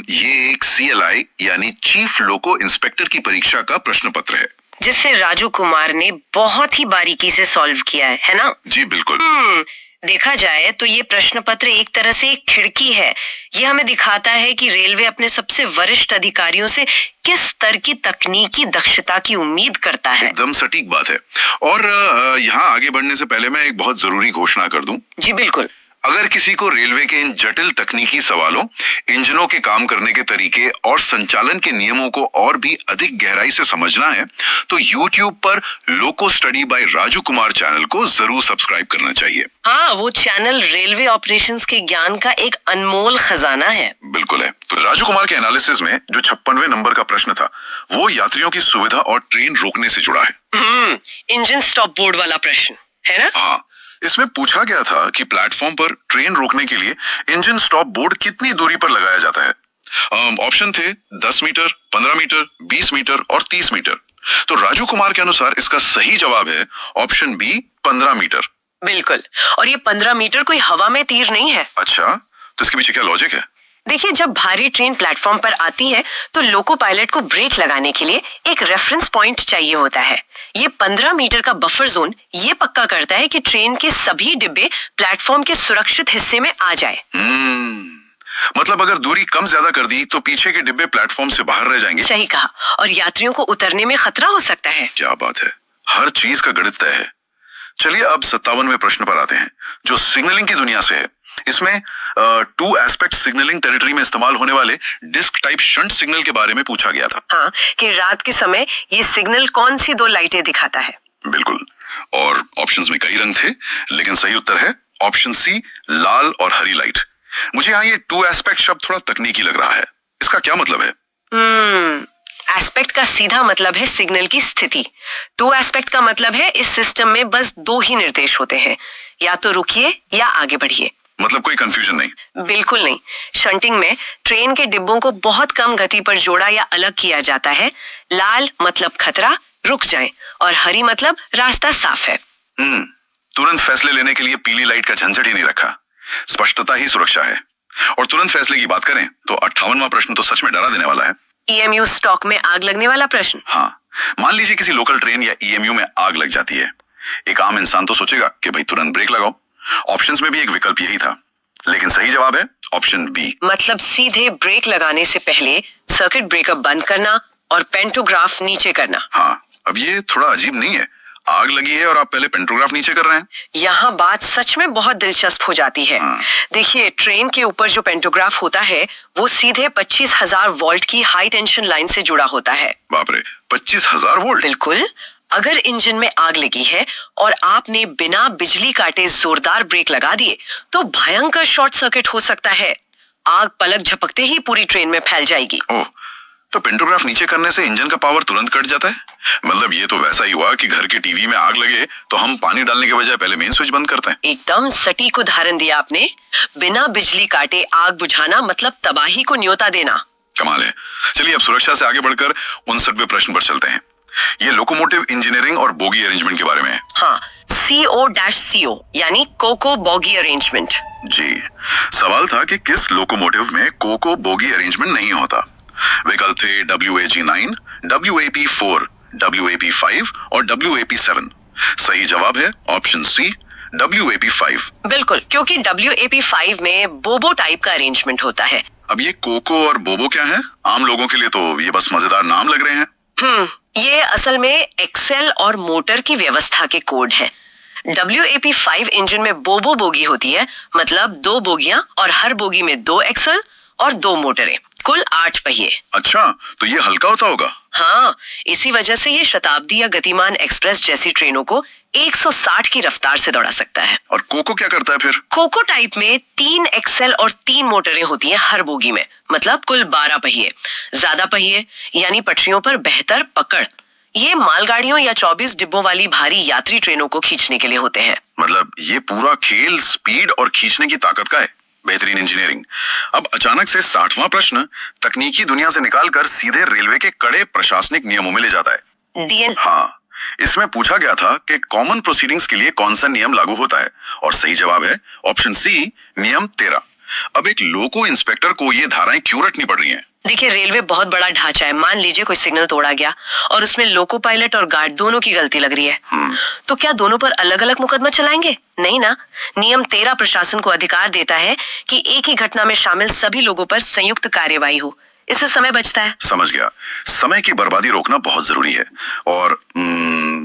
ये एक CLI यानी चीफ लोको इंस्पेक्टर की परीक्षा का प्रश्न पत्र है, जिससे राजू कुमार ने बहुत ही बारीकी से सॉल्व किया है ना? जी बिल्कुल। देखा जाए तो ये प्रश्न पत्र एक तरह से एक खिड़की है। ये हमें दिखाता है कि रेलवे अपने सबसे वरिष्ठ अधिकारियों से किस स्तर की तकनीकी दक्षता की उम्मीद करता है। एकदम सटीक बात है। और यहाँ आगे बढ़ने से पहले मैं एक बहुत जरूरी घोषणा कर दूं। जी बिल्कुल। अगर किसी को रेलवे के इन जटिल तकनीकी सवालों, इंजनों के काम करने के तरीके और संचालन के नियमों को और भी अधिक गहराई से समझना है तो YouTube पर loco study by Raju Kumar channel को जरूर सब्सक्राइब करना चाहिए। हाँ, वो चैनल रेलवे ऑपरेशंस के ज्ञान का एक अनमोल खजाना है। बिल्कुल है। तो राजू कुमार के एनालिसिस में जो 56वें नंबर का प्रश्न था वो यात्रियों की सुविधा और ट्रेन रोकने से जुड़ा है। इंजन स्टॉप बोर्ड वाला प्रश्न है ना? हाँ, इसमें पूछा गया था कि प्लेटफॉर्म पर ट्रेन रोकने के लिए इंजन स्टॉप बोर्ड कितनी दूरी पर लगाया जाता है। ऑप्शन थे 10 मीटर, 15 मीटर, 20 मीटर और 30 मीटर। तो राजू कुमार के अनुसार इसका सही जवाब है ऑप्शन बी, 15 मीटर। बिल्कुल। और ये 15 मीटर कोई हवा में तीर नहीं है। अच्छा, तो इसके पीछे क्या लॉजिक है? देखिए, जब भारी ट्रेन प्लेटफॉर्म पर आती है तो लोको पायलट को ब्रेक लगाने के लिए एक रेफरेंस पॉइंट चाहिए होता है। ये 15 मीटर का बफर जोन ये पक्का करता है कि ट्रेन के सभी डिब्बे प्लेटफॉर्म के सुरक्षित हिस्से में आ जाए। मतलब अगर दूरी कम ज्यादा कर दी तो पीछे के डिब्बे प्लेटफॉर्म से बाहर रह जाएंगे। सही कहा। और यात्रियों को उतरने में खतरा हो सकता है। क्या बात है, हर चीज का गणित तय है। चलिए अब 57वें प्रश्न पर आते हैं जो सिग्नलिंग की दुनिया से है। इसमें 2 एस्पेक्ट सिग्नलिंग टेरिटरी में इस्तेमाल होने वाले डिस्क टाइप शंट सिग्नल के बारे में पूछा गया था। हाँ, कि रात के समय ये सिग्नल कौन सी 2 लाइटें दिखाता है। बिल्कुल। और ऑप्शंस में कई रंग थे, लेकिन सही उत्तर है ऑप्शन सी, लाल और हरी लाइट। मुझे यहाँ ये 2 एस्पेक्ट शब्द थोड़ा तकनीकी लग रहा है। इसका क्या मतलब है? एस्पेक्ट का सीधा मतलब है सिग्नल की स्थिति। 2 एस्पेक्ट का मतलब है इस सिस्टम में बस 2 ही निर्देश होते हैं, या तो रुकिए या आगे बढ़िए। मतलब कोई कंफ्यूजन नहीं? बिल्कुल नहीं। शंटिंग में ट्रेन के डिब्बों को बहुत कम गति पर जोड़ा या अलग किया जाता है। लाल मतलब खतरा, रुक जाएं, और हरी मतलब रास्ता साफ है। तुरंत फैसले लेने के लिए पीली लाइट का झंझट ही नहीं रखा। स्पष्टता ही सुरक्षा है। और तुरंत फैसले की बात करें तो 58वां प्रश्न तो सच में डरा देने वाला है। EMU स्टॉक में आग लगने वाला प्रश्न। हाँ, मान लीजिए किसी लोकल ट्रेन या EMU में आग लग जाती है। एक आम इंसान तो सोचेगा कि भाई तुरंत ब्रेक लगाओ। ऑप्शंस में भी एक विकल्प यही था, लेकिन सही जवाब है ऑप्शन बी। मतलब सीधे ब्रेक लगाने से पहले सर्किट ब्रेकर बंद करना और पेंटोग्राफ नीचे करना। हाँ, अब ये थोड़ा अजीब नहीं है? आग लगी है और आप पहले पेंटोग्राफ नीचे कर रहे हैं। यहाँ बात सच में बहुत दिलचस्प हो जाती है। देखिए, ट्रेन के ऊपर जो पेंटोग्राफ होता है वो सीधे 25,000 वोल्ट की हाई टेंशन लाइन से जुड़ा होता है। बाप रे, 25,000 वोल्ट? बिल्कुल। अगर इंजन में आग लगी है और आपने बिना बिजली काटे जोरदार ब्रेक लगा दिए तो भयंकर शॉर्ट सर्किट हो सकता है। आग पलक झपकते ही पूरी ट्रेन में फैल जाएगी। ओह, तो पेंटोग्राफ नीचे करने से इंजन का पावर तुरंत कट जाता है? मतलब ये तो वैसा ही हुआ कि घर के टीवी में आग लगे तो हम पानी डालने के बजाय पहले मेन स्विच बंद करते हैं। एकदम सटीक उदाहरण दिया आपने। बिना बिजली काटे आग बुझाना मतलब तबाही को न्योता देना। कमाल है। चलिए अब सुरक्षा से आगे बढ़कर 59वें प्रश्न पर चलते हैं। ये लोकोमोटिव इंजीनियरिंग और बोगी अरेंजमेंट के बारे में है। हाँ, CO-CO यानी कोको बोगी अरेंजमेंट। जी, सवाल था कि किस लोकोमोटिव में कोको बोगी अरेंजमेंट नहीं होता। विकल्प थे WAG9, WAP4, WAP5 और WAP7। सही जवाब है ऑप्शन सी, WAP5। बिल्कुल, क्योंकि WAP5 में बोबो टाइप का अरेंजमेंट होता है। अब ये कोको और बोबो क्या है? आम लोगों के लिए तो ये बस मजेदार नाम लग रहे हैं। ये असल में एक्सेल और मोटर की व्यवस्था के कोड है। WAP5 इंजन में बोबो बोगी होती है, मतलब 2 बोगियां और हर बोगी में 2 एक्सेल और 2 मोटरें, कुल 8 पहिए। अच्छा, तो ये हल्का होता होगा? हाँ, इसी वजह से ये शताब्दी या गतिमान एक्सप्रेस जैसी ट्रेनों को 160 की रफ्तार से दौड़ा सकता है। और कोको क्या करता है फिर? कोको टाइप में 3 एक्सेल और 3 मोटरें होती हैं हर बोगी में, मतलब कुल 12 पहिए। ज्यादा पहिए यानी पटरियों पर बेहतर पकड़। ये मालगाड़ियों या 24 डिब्बों वाली भारी यात्री ट्रेनों को खींचने के लिए होते हैं। मतलब ये पूरा खेल स्पीड और खींचने की ताकत का है। बेहतरीन इंजीनियरिंग। अब अचानक से 60वां प्रश्न तकनीकी दुनिया से निकालकर सीधे रेलवे के कड़े प्रशासनिक नियमों में ले जाता है। हाँ, इसमें पूछा गया था कि कॉमन प्रोसीडिंग्स के लिए कौन सा नियम लागू होता है, और सही जवाब है ऑप्शन सी, नियम 13। अब एक लोको इंस्पेक्टर को ये धाराएं क्यों रटनी पड़ रही हैं? देखिए, रेलवे बहुत बड़ा ढांचा है। मान लीजिए कोई सिग्नल तोड़ा गया और उसमें लोको पायलट और गार्ड दोनों की गलती लग रही है, तो क्या दोनों पर अलग अलग मुकदमा चलाएंगे? नहीं ना। नियम 13 प्रशासन को अधिकार देता है कि एक ही घटना में शामिल सभी लोगों पर संयुक्त कार्यवाही हो। इससे समय बचता है। समझ गया। समय की बर्बादी रोकना बहुत जरूरी है। और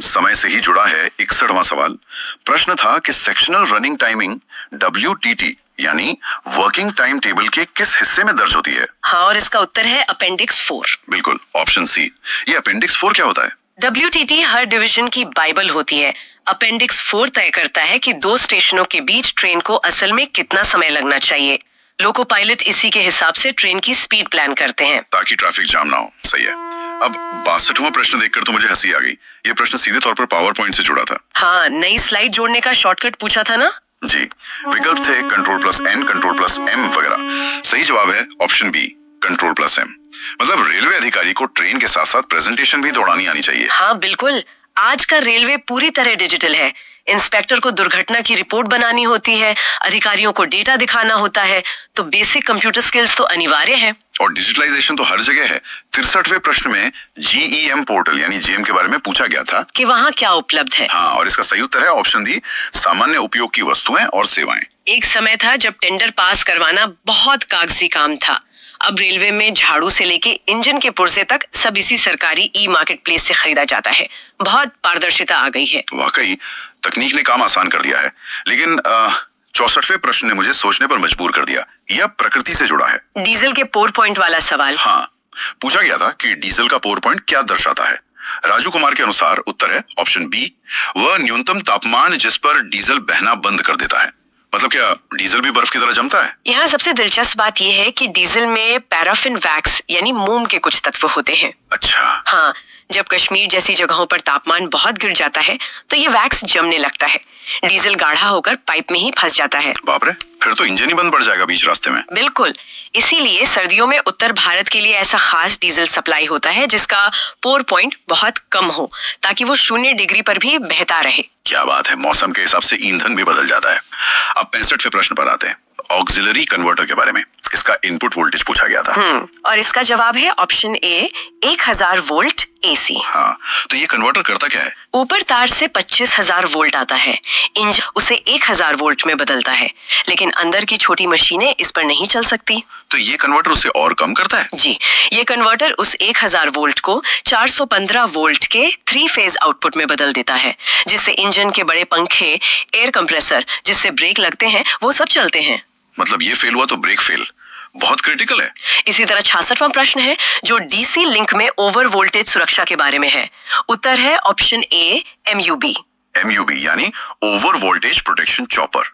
समय से ही जुड़ा है 61वां सवाल। प्रश्न था कि सेक्शनल रनिंग टाइमिंग WTT यानी वर्किंग टाइम टेबल के किस हिस्से में दर्ज होती है? हाँ, और इसका उत्तर है अपेंडिक्स 4। बिल्कुल, ऑप्शन सी। ये अपेंडिक्स 4 क्या होता है? WTT हर डिवीजन की बाइबल होती है। अपेंडिक्स 4 तय करता है कि 2 स्टेशनों के बीच ट्रेन को असल में कितना समय लगना चाहिए। लोको पायलट इसी के हिसाब से ट्रेन की स्पीड प्लान करते हैं, ताकि ट्रैफिक जाम ना हो। सही है। अब 62वां प्रश्न देखकर तो मुझे हंसी आ गई। ये प्रश्न सीधे तौर पर पावर पॉइंट से जुड़ा था। हाँ, नई स्लाइड जोड़ने का शॉर्टकट पूछा था ना? जी, विकल्प थे Ctrl+N, Ctrl+M वगैरह। सही जवाब है ऑप्शन बी, Ctrl+M। मतलब रेलवे अधिकारी को ट्रेन के साथ साथ प्रेजेंटेशन भी दौड़ानी आनी चाहिए। हाँ बिल्कुल। आज का रेलवे पूरी तरह डिजिटल है। इंस्पेक्टर को दुर्घटना की रिपोर्ट बनानी होती है, अधिकारियों को डेटा दिखाना होता है, तो बेसिक कंप्यूटर स्किल्स तो अनिवार्य है। और डिजिटलाइजेशन तो हर जगह है। 63वें प्रश्न में GEM पोर्टल यानी जेम के बारे में पूछा गया था कि वहाँ क्या उपलब्ध है। हाँ, और इसका सही उत्तर है ऑप्शन डी, सामान्य उपयोग की वस्तुएं और सेवाएं। एक समय था जब टेंडर पास करवाना बहुत कागजी काम था। अब रेलवे में झाड़ू से लेके इंजन के पुर्जे तक सब इसी सरकारी मार्केट प्लेस से खरीदा जाता है। बहुत पारदर्शिता आ गई है। वाकई तकनीक ने काम आसान कर दिया है। लेकिन 64वें प्रश्न ने मुझे सोचने पर मजबूर कर दिया। यह प्रकृति से जुड़ा है। डीजल के पोर पॉइंट वाला सवाल। हाँ, पूछा गया था कि डीजल का पोर पॉइंट क्या दर्शाता है। राजू कुमार के अनुसार उत्तर है ऑप्शन बी, वह न्यूनतम तापमान जिस पर डीजल बहना बंद कर देता है। मतलब क्या डीजल भी बर्फ की तरह जमता है? यहाँ सबसे दिलचस्प बात यह है कि डीजल में पैराफिन वैक्स यानी मोम के कुछ तत्व होते हैं। अच्छा। हाँ, जब कश्मीर जैसी जगहों पर तापमान बहुत गिर जाता है तो ये वैक्स जमने लगता है। डीजल गाढ़ा होकर पाइप में ही फंस जाता है। बाप रे, फिर तो इंजन ही बंद पड़ जाएगा बीच रास्ते में। बिल्कुल। इसीलिए सर्दियों में उत्तर भारत के लिए ऐसा खास डीजल सप्लाई होता है जिसका पोर पॉइंट बहुत कम हो, ताकि वो 0 डिग्री पर भी बहता रहे। क्या बात है, मौसम के हिसाब से ईंधन भी बदल जाता है। अब 65वें प्रश्न पर आते हैं, ऑक्सिलरी कन्वर्टर के बारे में। इसका इनपुट वोल्टेज पूछा गया था। और इसका जवाब है ऑप्शन ए, 1000 वोल्ट AC। हाँ, तो ये कन्वर्टर करता क्या है? ऊपर तार से 25,000 वोल्ट आता है, इंजन उसे 1000 वोल्ट में बदलता है, लेकिन अंदर की छोटी मशीनें इस पर नहीं चल सकती। तो ये कन्वर्टर उसे और कम करता है? जी, ये कन्वर्टर उस 1000 वोल्ट को 415 वोल्ट के 3 फेज आउटपुट में बदल देता है, जिससे इंजन के बड़े पंखे, एयर कंप्रेसर जिससे ब्रेक लगते हैं, वो सब चलते हैं। मतलब ये फेल हुआ तो ब्रेक फेल, बहुत क्रिटिकल है। इसी तरह 66वां प्रश्न है जो DC लिंक में ओवर वोल्टेज सुरक्षा के बारे में है। उत्तर है ऑप्शन ए, MUB यानी ओवर वोल्टेज प्रोटेक्शन चॉपर।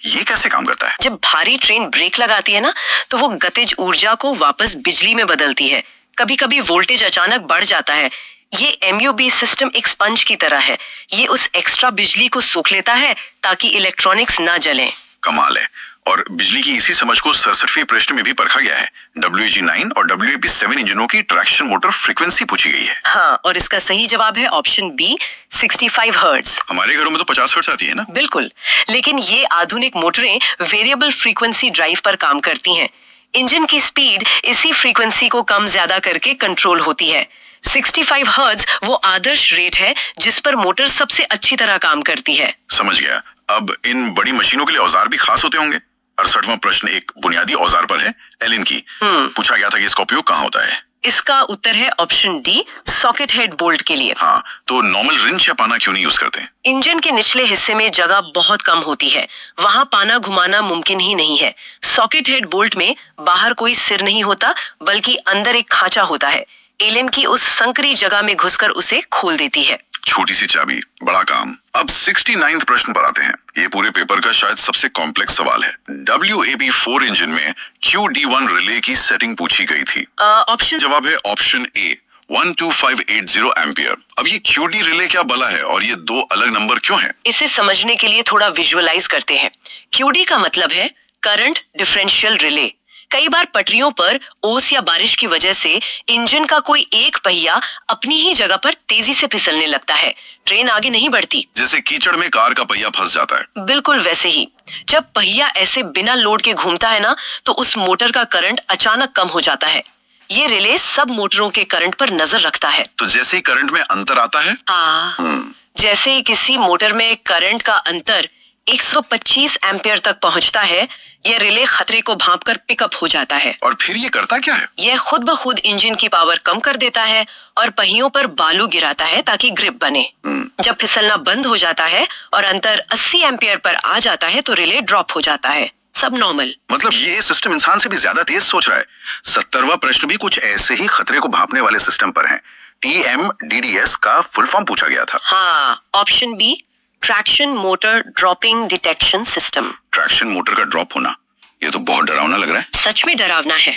ये कैसे काम करता है? जब भारी ट्रेन ब्रेक लगाती है ना, तो वो गतिज ऊर्जा को वापस बिजली में बदलती है। कभी कभी वोल्टेज अचानक बढ़ जाता है। ये MUB सिस्टम एक स्पंज की तरह है। ये उस एक्स्ट्रा बिजली को सोख लेता है ताकि इलेक्ट्रॉनिक्स ना जलें। कमाल है। और बिजली की इसी समझ को 67वें प्रश्न में भी परखा गया है। WAG-9 और WAP-7 इंजनों की ट्रैक्शन मोटर फ्रीक्वेंसी पूछी गई है। हाँ, और इसका सही जवाब है ऑप्शन बी, 65 हर्ट्ज। हमारे घरों में तो 50 हर्ट्ज आती है ना? बिल्कुल, लेकिन ये आधुनिक मोटरें वेरिएबल फ्रीक्वेंसी ड्राइव पर काम करती हैं। इंजन की स्पीड इसी फ्रीक्वेंसी को कम ज्यादा करके कंट्रोल होती है। 65 हर्ट्ज वो आदर्श रेट है जिस पर मोटर सबसे अच्छी तरह काम करती है। समझ गया। अब इन बड़ी मशीनों के लिए औजार भी खास होते होंगे। 68वां प्रश्न एक बुनियादी औजार पर है, एलिन की। पूछा गया था कि इसका उपयोग कहाँ होता है? इसका उत्तर है option D, socket head bolt के लिए। हाँ, तो नॉर्मल रिंच या पाना क्यों नहीं यूज करते? इंजन के निचले हिस्से में जगह बहुत कम होती है, वहाँ पाना घुमाना मुमकिन ही नहीं है। सॉकेट हेड बोल्ट में बाहर कोई सिर नहीं होता, बल्कि अंदर एक खांचा होता है। एलिन की उस संकरी जगह में घुसकर उसे खोल देती है। छोटी सी चाबी, बड़ा काम। अब 69वें प्रश्न पर आते हैं। ये पूरे पेपर का शायद सबसे कॉम्प्लेक्स सवाल है। WAP-4 इंजन में QD1 रिले की सेटिंग पूछी गई थी। ऑप्शन जवाब है ऑप्शन ए, 12580 एम्पियर। अब ये QD रिले क्या बला है और ये 2 अलग नंबर क्यों हैं? इसे समझने के लिए थोड़ा विजुअलाइज करते हैं। QD का मतलब है करंट डिफरेंशियल रिले। कई बार पटरियों पर ओस या बारिश की वजह से इंजन का कोई एक पहिया अपनी ही जगह पर तेजी से फिसलने लगता है, ट्रेन आगे नहीं बढ़ती। जैसे कीचड़ में कार का पहिया फंस जाता है। बिल्कुल वैसे ही जब पहिया ऐसे बिना लोड के घूमता है ना, तो उस मोटर का करंट अचानक कम हो जाता है। ये रिले सब मोटरों के करंट पर नजर रखता है। तो जैसे ही करंट में अंतर आता है, जैसे ही किसी मोटर में करंट का अंतर 125 एम्पियर तक पहुंचता है, यह रिले खतरे को भांपकर पिकअप हो जाता है। और फिर ये करता क्या है? यह खुद ब खुद इंजन की पावर कम कर देता है और पहियों पर बालू गिराता है ताकि ग्रिप बने। जब फिसलना बंद हो जाता है और अंतर 80 एम्पियर पर आ जाता है तो रिले ड्रॉप हो जाता है। सब नॉर्मल। मतलब ये सिस्टम इंसान से भी ज्यादा तेज सोच रहा है। 70वां प्रश्न भी कुछ ऐसे ही खतरे को भांपने वाले सिस्टम पर है। TMDDS का फुल फॉर्म पूछा गया था। हाँ, option B, traction motor dropping detection system. Traction motor का ड्रॉप होना, ये तो बहुत डरावना लग रहा है। सच में डरावना है।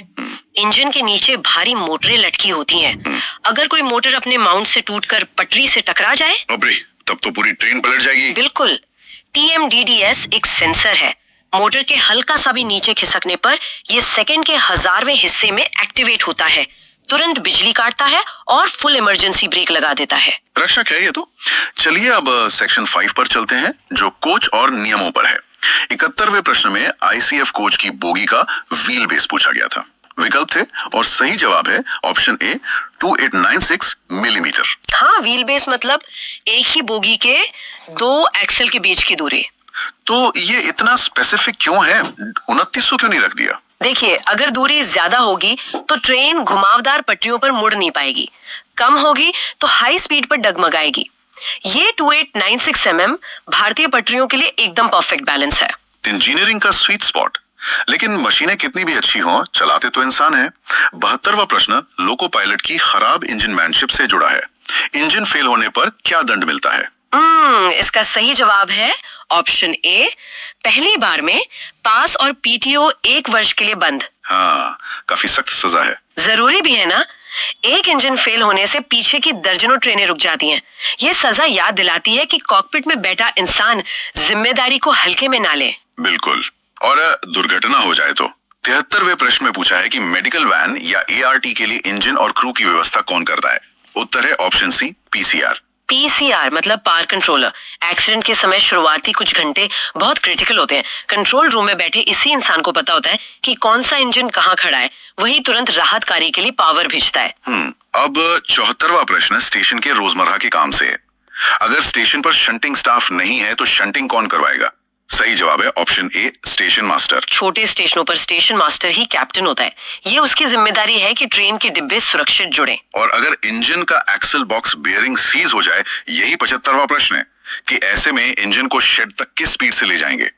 इंजन के नीचे भारी मोटरें लटकी होती हैं। अगर कोई मोटर अपने माउंट से टूटकर पटरी से टकरा जाए, अबे, तब तो पूरी ट्रेन पलट जाएगी। बिल्कुल। TMDDS एक सेंसर है। मोटर के हल्का सा भी नीचे खिसकने पर यह सेकंड के 1000वें हिस्से में एक्टिवेट होता है, तुरंत बिजली काटता है और फुल इमरजेंसी ब्रेक लगा देता है। रक्षक है ये तो। चलिए अब सेक्शन 5 पर चलते हैं, जो कोच और नियमों पर है। 71वें प्रश्न में ICF कोच की बोगी का व्हील बेस पूछा गया था। विकल्प थे और सही जवाब है ऑप्शन ए 2896 मिलीमीटर। हाँ, व्हील बेस मतलब एक ही बोगी के 2 एक्सल के बीच की दूरी। तो ये इतना स्पेसिफिक क्यों है? 2900 क्यों नहीं रख दिया? देखिए, अगर दूरी ज्यादा होगी तो ट्रेन घुमावदार पटरियों पर मुड़ नहीं पाएगी, कम होगी तो हाई स्पीड पर डगमगाएगी। ये 2896 mm भारतीय पटरियों के लिए एकदम परफेक्ट बैलेंस है। इंजीनियरिंग का स्वीट स्पॉट। लेकिन मशीनें कितनी भी अच्छी हों, चलाते तो इंसान है। 72वां प्रश्न लोको पायलट की खराब इंजन मैनशिप से जुड़ा है। इंजन फेल होने पर क्या दंड मिलता है? इसका सही जवाब है ऑप्शन ए, पहली बार में पास और PTO 1 वर्ष के लिए बंद। हाँ, काफी सख्त सजा है। जरूरी भी है ना। एक इंजन फेल होने से पीछे की दर्जनों ट्रेनें रुक जाती हैं। ये सजा याद दिलाती है कि कॉकपिट में बैठा इंसान जिम्मेदारी को हल्के में ना ले। बिल्कुल। और दुर्घटना हो जाए तो 73वें प्रश्न में पूछा है कि मेडिकल वैन या ART के लिए इंजन और क्रू की व्यवस्था कौन करता है? उत्तर है ऑप्शन सी, PCR। PCR मतलब पावर कंट्रोलर। एक्सीडेंट के समय शुरुआती कुछ घंटे बहुत क्रिटिकल होते हैं। कंट्रोल रूम में बैठे इसी इंसान को पता होता है कि कौन सा इंजन कहाँ खड़ा है, वही तुरंत राहत कार्य के लिए पावर भेजता है। अब 74वां प्रश्न स्टेशन के रोजमर्रा के काम से है। अगर स्टेशन पर शंटिंग स्टाफ नहीं है तो शंटिंग कौन करवाएगा? सही जवाब है ऑप्शन ए, स्टेशन मास्टर। छोटे स्टेशनों पर स्टेशन मास्टर ही कैप्टन होता है। ये उसकी जिम्मेदारी है कि ट्रेन के डिब्बे सुरक्षित जुड़े। और अगर इंजन का एक्सल बॉक्स बेयरिंग सीज हो जाए, यही 75वां प्रश्न है कि ऐसे में इंजन को शेड तक किस स्पीड से ले जाएंगे?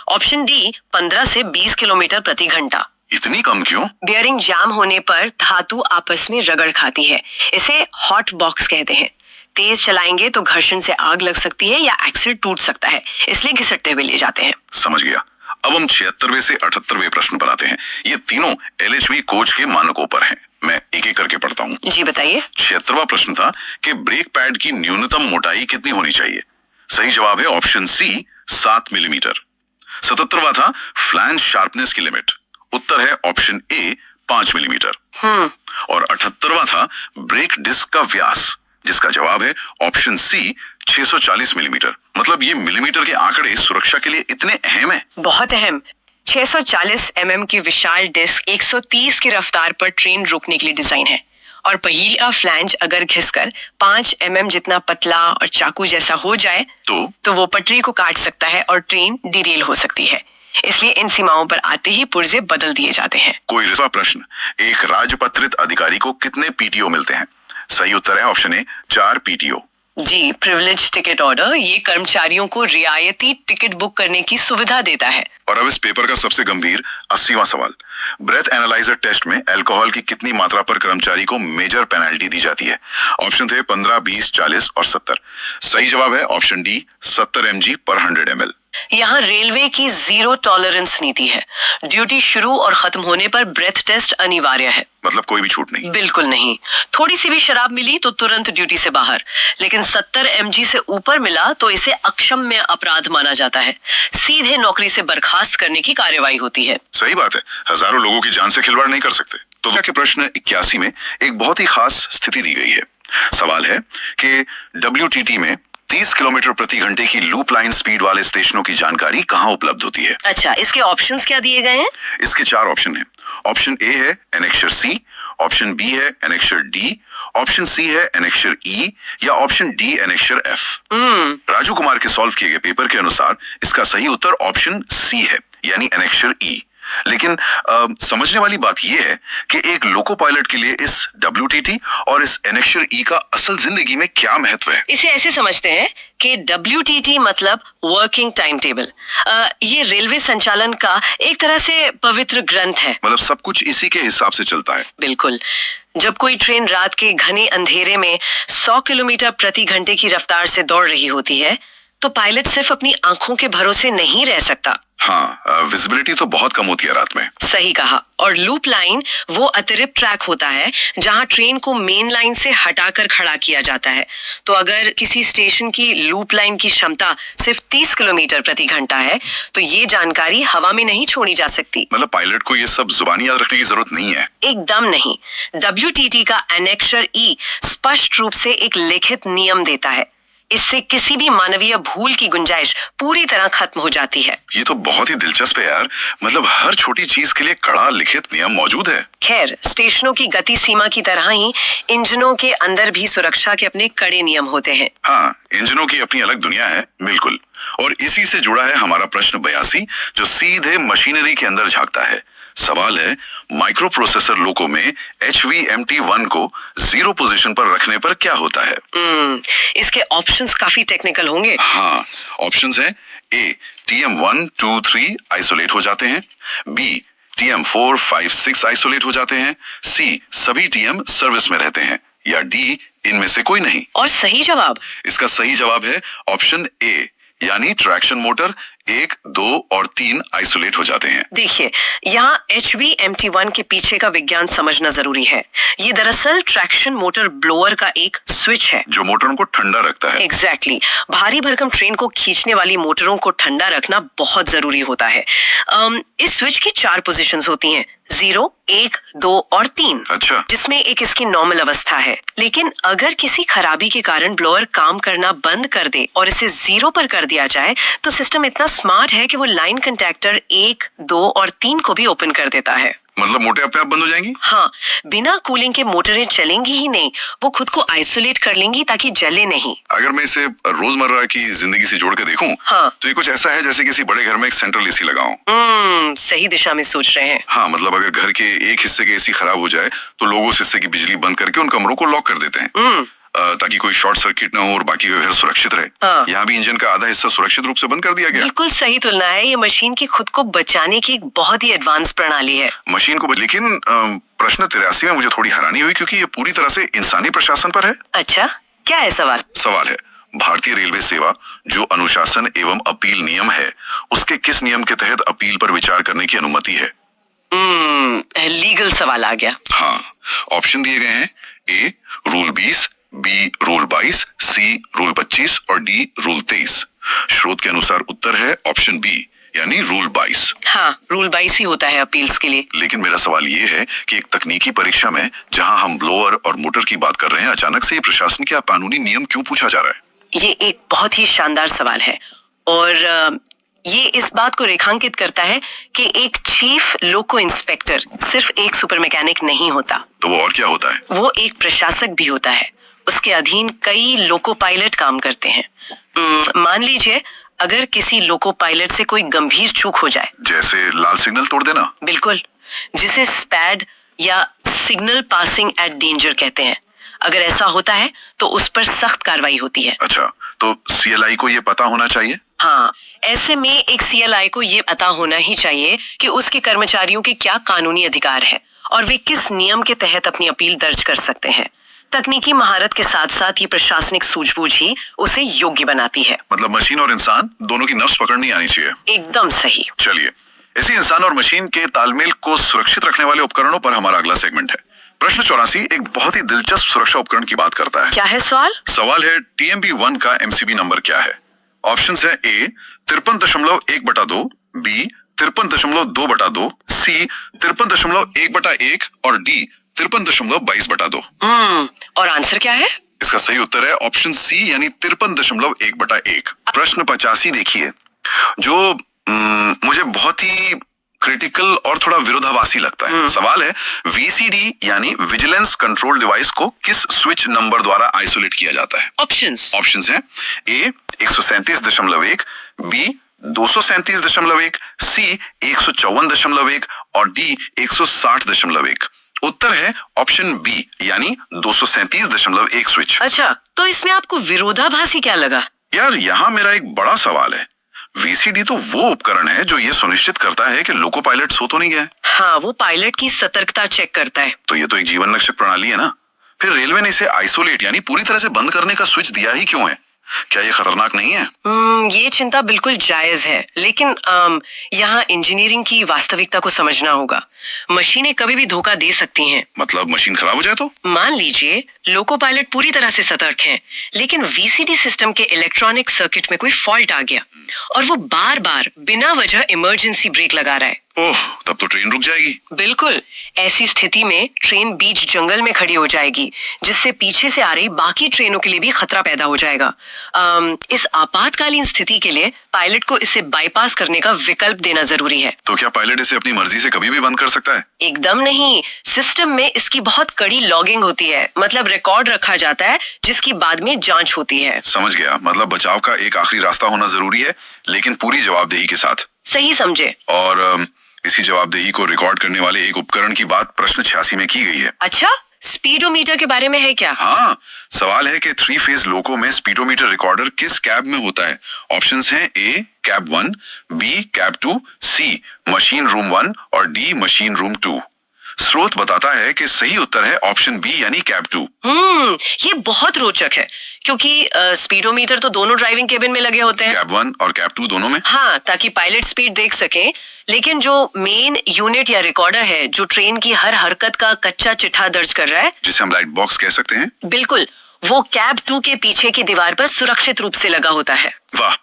ऑप्शन डी, 15 से 20 किलोमीटर प्रति घंटा। इतनी कम क्यों? बेयरिंग जाम होने पर धातु आपस में रगड़ खाती है, इसे हॉट बॉक्स कहते हैं। तेज चलाएंगे तो घर्षण से आग लग सकती है या एक्सल टूट सकता है, इसलिए घिसटते हुए ले जाते हैं। समझ गया। अब हम 76वें से 78वें प्रश्न पर आते हैं। ये तीनों LHV कोच के मानकों पर हैं। मैं एक एक करके पढ़ता हूँ। जी बताइए। 76वां प्रश्न था कि ब्रेक पैड की न्यूनतम मोटाई कितनी होनी चाहिए? सही जवाब है ऑप्शन सी, 7 मिलीमीटर। 77वां था फ्लैंज शार्पनेस की लिमिट। उत्तर है ऑप्शन ए, 5 मिलीमीटर। और 78वां था ब्रेक डिस्क का व्यास, जिसका जवाब है ऑप्शन सी, 640 मिलीमीटर। मतलब ये मिलीमीटर के आंकड़े सुरक्षा के लिए इतने अहम है। बहुत अहम। 640 mm की विशाल डिस्क 130 की रफ्तार पर ट्रेन रोकने के लिए डिजाइन है, और पहिए का फ्लैंज अगर घिसकर 5 mm जितना पतला और चाकू जैसा हो जाए तो वो पटरी को काट सकता है और ट्रेन डिरेल हो सकती है। इसलिए इन सीमाओं पर आते ही पुर्जे बदल दिए जाते हैं। कोई रिश्वा प्रश्न, एक राजपत्रित अधिकारी को कितने PTO मिलते हैं? सही उत्तर है ऑप्शन ए, 4 PTO। जी, प्रिविलेज टिकट ऑर्डर ये कर्मचारियों को रियायती टिकट बुक करने की सुविधा देता है। और अब इस पेपर का सबसे गंभीर 80वां सवाल, ब्रेथ एनालाइजर टेस्ट में अल्कोहल की कितनी मात्रा पर कर्मचारी को मेजर पेनल्टी दी जाती है? ऑप्शन थे 15, 20, 40 और 70। सही जवाब है ऑप्शन डी, 70 mg पर 100 ml। यहाँ रेलवे की जीरो टॉलरेंस नीति है। ड्यूटी शुरू और खत्म होने पर ब्रेथ टेस्ट अनिवार्य है। मतलब कोई भी छूट नहीं। बिल्कुल नहीं। थोड़ी सी भी शराब मिली तो तुरंत ड्यूटी से बाहर, लेकिन 70 mg से ऊपर मिला तो इसे अक्षम्य अपराध माना जाता है। सीधे नौकरी से बर्खास्त करने की कार्यवाही होती है। सही बात है, हजारों लोगों की जान से खिलवाड़ नहीं कर सकते। तो के प्रश्न 81 में एक बहुत ही खास स्थिति दी गई है। सवाल है कि WTT में 30 किलोमीटर प्रति घंटे की लूप लाइन स्पीड वाले स्टेशनों की जानकारी कहाँ उपलब्ध होती है? अच्छा, इसके ऑप्शंस क्या दिए गए हैं? इसके 4 ऑप्शन हैं। ऑप्शन ए है एनेक्शर सी, ऑप्शन बी है एनेक्शर डी, ऑप्शन सी है एनेक्शर ई या option D annexure F. Raju Kumar के सॉल्व किए गए पेपर के अनुसार इसका सही उत्तर ऑप्शन सी है, यानी एनेक्शर ई। लेकिन समझने वाली बात यह है कि एक लोको पायलट के लिए इस WTT और इस एनेक्शर ई का असल जिंदगी में क्या महत्व है? इसे ऐसे समझते हैं कि WTT मतलब वर्किंग टाइम टेबल। ये रेलवे संचालन का एक तरह से पवित्र ग्रंथ है। मतलब सब कुछ इसी के हिसाब से चलता है। बिल्कुल। जब कोई ट्रेन रात के घने अंधेरे में 100 किलोमीटर प्रति घंटे की रफ्तार से दौड़ रही होती है तो पायलट सिर्फ अपनी आंखों के भरोसे नहीं रह सकता। हाँ, विजिबिलिटी तो बहुत कम होती है रात में। सही कहा। और लूप लाइन वो अतिरिक्त ट्रैक होता है जहां ट्रेन को मेन लाइन से हटाकर खड़ा किया जाता है। तो अगर किसी स्टेशन की लूप लाइन की क्षमता सिर्फ 30 किलोमीटर प्रति घंटा है तो ये जानकारी हवा में नहीं छोड़ी जा सकती। मतलब पायलट को ये सब जुबानी याद रखने की जरूरत नहीं है? एकदम नहीं। WTT का एनेक्शर ई स्पष्ट रूप से एक लिखित नियम देता है। इससे किसी भी मानवीय भूल की गुंजाइश पूरी तरह खत्म हो जाती है। ये तो बहुत ही दिलचस्प है यार। मतलब हर छोटी चीज के लिए कड़ा लिखित नियम मौजूद है। खैर, स्टेशनों की गति सीमा की तरह ही इंजनों के अंदर भी सुरक्षा के अपने कड़े नियम होते हैं। हाँ, इंजनों की अपनी अलग दुनिया है। बिल्कुल। और इसी से जुड़ा है हमारा प्रश्न 82, जो सीधे मशीनरी के अंदर झांकता है। सवाल है, माइक्रो प्रोसेसर लोको में HVMT1 को 0 पोजीशन पर रखने पर क्या होता है? इसके ऑप्शंस काफी टेक्निकल होंगे। हाँ, ऑप्शंस हैं। ए, TM1, 2, 3 आइसोलेट हो जाते हैं। बी, TM4, 5, 6 आइसोलेट हो जाते हैं। सी, सभी TM सर्विस में रहते हैं। या डी, इनमें से कोई नहीं। और सही जवाब? इसका सही जवाब है ऑप्शन ए, यानी ट्रैक्शन मोटर 1, 2 और 3 आइसोलेट हो जाते हैं। देखिए, यहाँ HVMT1 के पीछे का विज्ञान समझना जरूरी है। ये दरअसल ट्रैक्शन मोटर ब्लोअर का एक स्विच है जो मोटरों को ठंडा रखता है। एग्जैक्टली। भारी भरकम ट्रेन को खींचने वाली मोटरों को ठंडा रखना बहुत जरूरी होता है। इस स्विच की 4 पोजीशंस होती हैं, 0, 1, 2 और 3। अच्छा। जिसमें एक इसकी नॉर्मल अवस्था है। लेकिन अगर किसी खराबी के कारण ब्लोअर काम करना बंद कर दे और इसे 0 पर कर दिया जाए तो सिस्टम इतना स्मार्ट है कि वो लाइन कंटैक्टर 1, 2 और 3 को भी ओपन कर देता है। मतलब मोटे अपने आप बंद हो जाएंगी? हाँ, बिना कूलिंग के मोटरें चलेंगी ही नहीं, वो खुद को आइसोलेट कर लेंगी ताकि जले नहीं। अगर मैं इसे रोजमर्रा की जिंदगी से जोड़ के देखूं, हाँ, तो ये कुछ ऐसा है जैसे किसी बड़े घर में एक सेंट्रल AC लगाऊं। सही दिशा में सोच रहे हैं। हाँ, मतलब अगर घर के एक हिस्से के AC खराब हो जाए तो लोग उस हिस्से की बिजली बंद करके उन कमरों को लॉक कर देते हैं ताकि कोई शॉर्ट सर्किट ना हो और बाकी का घर सुरक्षित रहे। हाँ। यहाँ भी इंजन का आधा हिस्सा सुरक्षित रूप से बंद कर दिया गया। बिल्कुल सही तुलना है। ये मशीन की खुद को बचाने की एक बहुत ही एडवांस प्रणाली है। मशीन को लेकिन प्रश्न 83 में मुझे थोड़ी हैरानी हुई क्योंकि ये पूरी तरह से इंसानी प्रशासन पर है। अच्छा, क्या है सवाल? सवाल है, भारतीय रेलवे सेवा जो अनुशासन एवं अपील नियम है, उसके किस नियम के तहत अपील पर विचार करने की अनुमति है? लीगल सवाल आ गया। हाँ, ऑप्शन दिए गए हैं। ए, रूल 20, बी, रूल 22, सी, रूल 25 और डी, रूल 23। स्रोत के अनुसार उत्तर है ऑप्शन बी, यानी रूल 22। हाँ, रूल 22 ही होता है अपील्स के लिए। लेकिन मेरा सवाल ये है कि एक तकनीकी परीक्षा में जहां हम ब्लोअर और मोटर की बात कर रहे हैं, अचानक से ये प्रशासन का कानूनी नियम क्यों पूछा जा रहा है? ये एक बहुत ही शानदार सवाल है और ये इस बात को रेखांकित करता है कि एक चीफ लोको इंस्पेक्टर सिर्फ एक सुपर मैकेनिक नहीं होता। तो वो और क्या होता है? वो एक प्रशासक भी होता है। उसके अधीन कई लोको पायलट काम करते हैं। मान लीजिए अगर किसी लोको पायलट से कोई गंभीर चूक हो जाए, जैसे लाल सिग्नल तोड़ देना। बिल्कुल, जिसे स्पैड या सिग्नल पासिंग एट डेंजर कहते हैं। अगर ऐसा होता है तो उस पर सख्त कार्रवाई होती है। अच्छा, तो CLI को ये पता होना चाहिए? हाँ, ऐसे में एक CLI को ये पता होना ही चाहिए कि उसके कर्मचारियों के क्या कानूनी अधिकार है और वे किस नियम के तहत अपनी अपील दर्ज कर सकते हैं। तकनीकी महारत के साथ साथ ये प्रशासनिक सूझबूझ ही उसे योग्य बनाती है। मतलब मशीन और इंसान दोनों की नफ्स पकड़नी आनी चाहिए। एकदम सही। चलिए, इसी इंसान और मशीन के तालमेल को सुरक्षित रखने वाले उपकरणों पर हमारा अगला सेगमेंट है। प्रश्न 84 एक बहुत ही दिलचस्प सुरक्षा उपकरण की बात करता है। क्या है सवाल? सवाल है TMB1 का MCB नंबर क्या है? ऑप्शंस है A 53.1/2, B 53.2/2, C 53.1/1 और D 53.22/2। और आंसर क्या है? इसका सही उत्तर है ऑप्शन C यानी 53.1/1। प्रश्न 85 देखिए, जो मुझे बहुत ही क्रिटिकल और थोड़ा विरोधाभासी लगता है। सवाल है VCD यानी विजिलेंस कंट्रोल डिवाइस को किस स्विच नंबर द्वारा आइसोलेट किया जाता है? ऑप्शंस हैं A 137.1, B 237.1, C 154.1 और D 160.1। उत्तर है ऑप्शन B यानी 237.1 स्विच। अच्छा, तो इसमें आपको विरोधाभासी क्या लगा? यार, यहाँ मेरा एक बड़ा सवाल है। VCD तो वो उपकरण है जो ये सुनिश्चित करता है कि लोको पायलट सो तो नहीं गए। हाँ, वो पायलट की सतर्कता चेक करता है। तो ये तो एक जीवन रक्षक प्रणाली है ना। फिर रेलवे ने इसे आइसोलेट यानी पूरी तरह से बंद करने का स्विच दिया ही क्यों है? क्या ये खतरनाक नहीं है? ये चिंता बिल्कुल जायज है, लेकिन यहाँ इंजीनियरिंग की वास्तविकता को समझना होगा। मशीनें कभी भी धोखा दे सकती हैं। मतलब मशीन खराब हो जाए तो? मान लीजिए लोको पायलट पूरी तरह से सतर्क हैं, लेकिन VCD सिस्टम के इलेक्ट्रॉनिक सर्किट में कोई फॉल्ट आ गया और वो बार बार बिना वजह इमरजेंसी ब्रेक लगा रहा है। ओह, तब तो ट्रेन रुक जाएगी। बिल्कुल, ऐसी स्थिति में ट्रेन बीच जंगल में खड़ी हो जाएगी, जिससे पीछे से आ रही बाकी ट्रेनों के लिए भी खतरा पैदा हो जाएगा। इस आपातकालीन स्थिति के लिए पायलट को इसे बाईपास करने का विकल्प देना जरूरी है। तो क्या पायलट इसे अपनी मर्जी से कभी भी बंद कर सकता है? एकदम नहीं, सिस्टम में इसकी बहुत कड़ी लॉगिंग होती है, मतलब रिकॉर्ड रखा जाता है जिसकी बाद में जांच होती है। समझ गया, मतलब बचाव का एक आखिरी रास्ता होना जरूरी है, लेकिन पूरी जवाबदेही के साथ। सही समझे। और इसी जवाबदेही को रिकॉर्ड करने वाले एक उपकरण की बात प्रश्न 86 में की गई है। अच्छा, स्पीडोमीटर के बारे में है क्या? हाँ, सवाल है कि 3 फेज लोको में स्पीडोमीटर रिकॉर्डर किस कैब में होता है? ऑप्शंस हैं A cab 1, B cab 2, C machine room 1 और D मशीन रूम 2। स्रोत बताता है कि सही उत्तर है ऑप्शन B यानी कैब 2। ये बहुत रोचक है, क्योंकि स्पीडोमीटर तो दोनों ड्राइविंग केबिन में लगे होते हैं। कैब 1 और कैब 2 दोनों में? हाँ, ताकि पायलट स्पीड देख सके। लेकिन जो मेन यूनिट या रिकॉर्डर है, जो ट्रेन की हर हरकत का कच्चा चिट्ठा दर्ज कर रहा है, जिसे हम ब्लैक बॉक्स कह सकते हैं, बिल्कुल, वो कैब 2 के पीछे की दीवार पर सुरक्षित रूप से लगा होता है। वाह।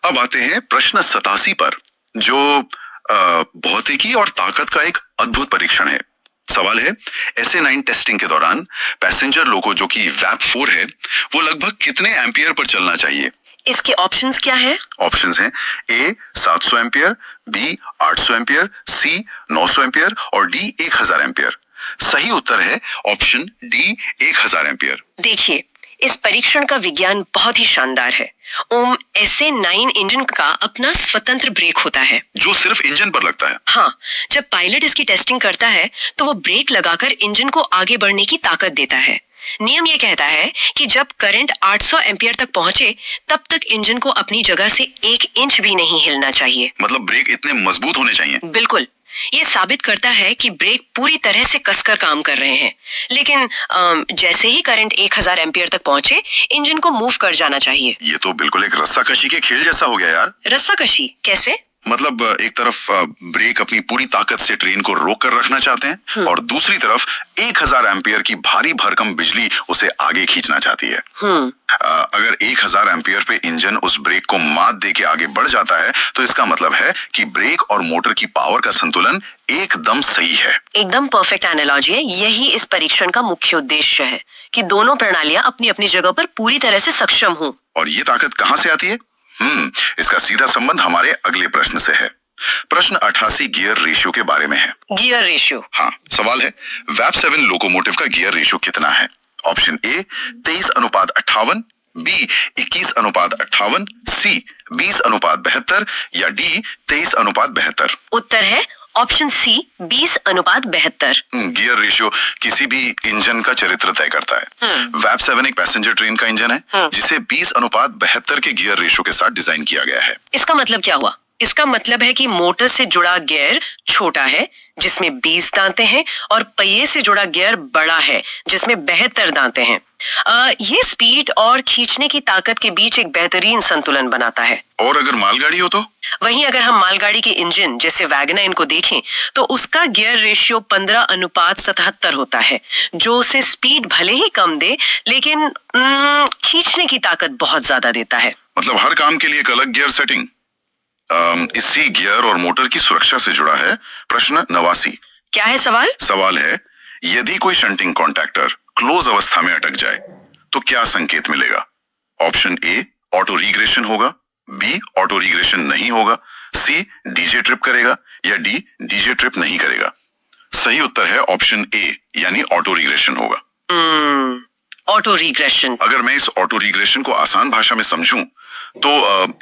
अब आते हैं प्रश्न 87 पर, जो भौतिकी और ताकत का एक अद्भुत परीक्षण है। सवाल है SA9 टेस्टिंग के दौरान पैसेंजर लोको जो कि VAP4 है, वो लगभग कितने एम्पियर पर चलना चाहिए? इसके ऑप्शंस क्या है? ऑप्शंस हैं A 700 ampere, B 800 ampere, C 900 ampere और D 1000 एम्पियर। सही उत्तर है ऑप्शन D 1000 एम्पियर। देखिए, इस परीक्षण का विज्ञान बहुत ही शानदार है। SA9 इंजन का अपना स्वतंत्र ब्रेक होता है, जो सिर्फ इंजन पर लगता है। हाँ, जब पायलट इसकी टेस्टिंग करता है तो वो ब्रेक लगाकर इंजन को आगे बढ़ने की ताकत देता है। नियम ये कहता है कि जब करंट 800 एम्पियर तक पहुंचे, तब तक इंजन को अपनी जगह से 1 इंच भी नहीं हिलना चाहिए। मतलब ब्रेक इतने मजबूत होने चाहिए। बिल्कुल, ये साबित करता है कि ब्रेक पूरी तरह से कसकर काम कर रहे हैं। लेकिन जैसे ही करंट 1000 एम्पियर तक पहुंचे, इंजन को मूव कर जाना चाहिए। ये तो बिल्कुल एक रस्साकशी के खेल जैसा हो गया यार। रस्साकशी कैसे? मतलब एक तरफ ब्रेक अपनी पूरी ताकत से ट्रेन को रोक कर रखना चाहते हैं और दूसरी तरफ 1000 एम्पियर की भारी भरकम बिजली उसे आगे खींचना चाहती है। अगर 1000 एम्पियर पे इंजन उस ब्रेक को मात दे के आगे बढ़ जाता है, तो इसका मतलब है कि ब्रेक और मोटर की पावर का संतुलन एकदम सही है। एकदम परफेक्ट एनालॉजी है। यही इस परीक्षण का मुख्य उद्देश्य है कि दोनों प्रणालियां अपनी अपनी जगह पर पूरी तरह से सक्षम हों। और ये ताकत कहां से आती है? इसका सीधा संबंध हमारे अगले प्रश्न से है। प्रश्न 88 गियर रेशियो के बारे में है। Gear ratio? हाँ, सवाल है VAP7 लोकोमोटिव का गियर रेशियो कितना है? ऑप्शन A 23:58, B 21:58, C 20:72 या D 23:72। उत्तर है ऑप्शन C 20:72। गियर रेशियो किसी भी इंजन का चरित्र तय करता है। VAP7 एक पैसेंजर ट्रेन का इंजन है जिसे 20:72 के गियर रेशियो के साथ डिजाइन किया गया है। इसका मतलब क्या हुआ? इसका मतलब है कि मोटर से जुड़ा गियर छोटा है जिसमें 20 दांतें हैं और पहिए से जुड़ा गियर बड़ा है जिसमें 72 दांतें हैं। ये स्पीड और खींचने की ताकत के बीच एक बेहतरीन संतुलन बनाता है। और अगर मालगाड़ी हो तो? वहीं अगर हम मालगाड़ी के इंजन जैसे वैगन को देखें तो उसका गियर रेशियो 15:77 होता है, जो उसे स्पीड भले ही कम दे लेकिन खींचने की ताकत बहुत ज्यादा देता है। मतलब हर काम के लिए एक अलग गियर सेटिंग। इसी गियर और मोटर की सुरक्षा से जुड़ा है प्रश्न 89। क्या है सवाल? सवाल है, यदि कोई शंटिंग कॉन्टैक्टर क्लोज अवस्था में अटक जाए तो क्या संकेत मिलेगा? ऑप्शन ए ऑटो रिग्रेशन होगा, बी ऑटो रिग्रेशन नहीं होगा, सी डीजे ट्रिप करेगा या डी डीजे ट्रिप नहीं करेगा। सही उत्तर है ऑप्शन ए यानी ऑटो रिग्रेशन होगा। Auto regression. अगर मैं इस ऑटो रिग्रेशन को आसान भाषा में समझूं तो